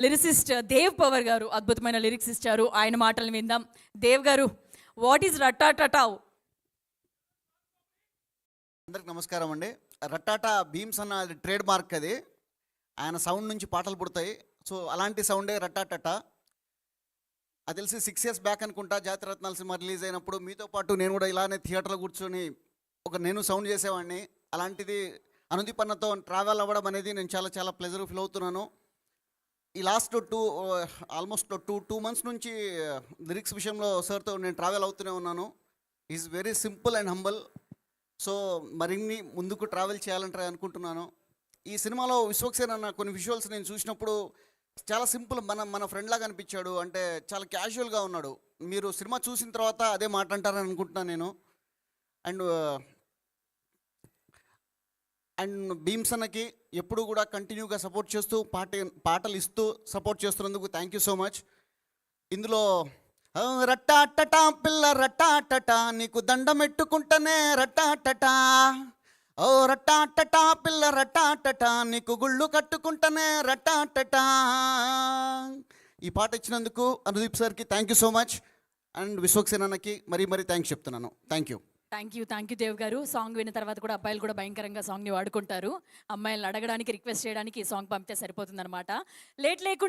Lyricist Dev power గారు అద్భుతమైన lyrics ఇచ్చారు. ఆయన మాటలు విందాం. దేవ్ గారు, వాట్ ఈజ్ రటాటటావ్? అందరికి నమస్కారం అండి. రట్టాటా భీమ్స్ అన్న అది ట్రేడ్ మార్క్. అది ఆయన సౌండ్ నుంచి పాటలు పుడతాయి. సో అలాంటి సౌండే రట్టాటటా. అది తెలిసి 6 years బ్యాక్ అనుకుంటా జాతిరత్నాల సినిమా రిలీజ్ అయినప్పుడు మీతో పాటు నేను కూడా ఇలానే థియేటర్లో కూర్చొని నేను సౌండ్ చేసేవాడిని. అలాంటిది అనుదీప్ అన్నతో ట్రావెల్ అవ్వడం అనేది నేను చాలా చాలా ప్లెజర్ ఫీల్ అవుతున్నాను. ఈ లాస్ట్ ఆల్మోస్ట్ టూ మంత్స్ నుంచి లిరిక్స్ విషయంలో సార్తో నేను ట్రావెల్ అవుతూనే ఉన్నాను. Is very simple and humble. So మరిన్ని ముందుకు ట్రావెల్ చేయాలంటే అనుకుంటున్నాను. ఈ సినిమాలో విశ్వక్సేన్ అన్న కొన్ని విజువల్స్ నేను చూసినప్పుడు చాలా సింపుల్, మన ఫ్రెండ్ లాగా అనిపించాడు. అంటే చాలా క్యాజువల్గా ఉన్నాడు. మీరు సినిమా చూసిన తర్వాత అదే మాట అంటారని అనుకుంటున్నాను నేను. అండ్ భీమ్స్ అన్నకి ఎప్పుడు కూడా కంటిన్యూగా సపోర్ట్ చేస్తూ పాటలు ఇస్తూ సపోర్ట్ చేస్తున్నందుకు థ్యాంక్ యూ సో మచ్. ఇందులో రట్టాటటా పిల్ల రట్టాటటా నీకు దండమెట్టుకుంటనే రట్టాటటా, ఓ రట్టాటటా పిల్ల రట్టాటటా నీకు గుళ్ళు కట్టుకుంటనే రట్టాటటా. ఈ పాట ఇచ్చినందుకు అనుదీప్ సార్కి thank you so much. And Vishwaksen అన్నకి మరీ థ్యాంక్స్ చెప్తున్నాను. థ్యాంక్ యూ దేవ్ గారు. సాంగ్ విన్న తర్వాత కూడా అబ్బాయిలు కూడా భయంకరంగా సాంగ్ని వాడుకుంటారు. అమ్మాయిలను అడగడానికి, రిక్వెస్ట్ చేయడానికి ఈ సాంగ్ పంపితే సరిపోతుందన్నమాట. లేట్ లేకుండా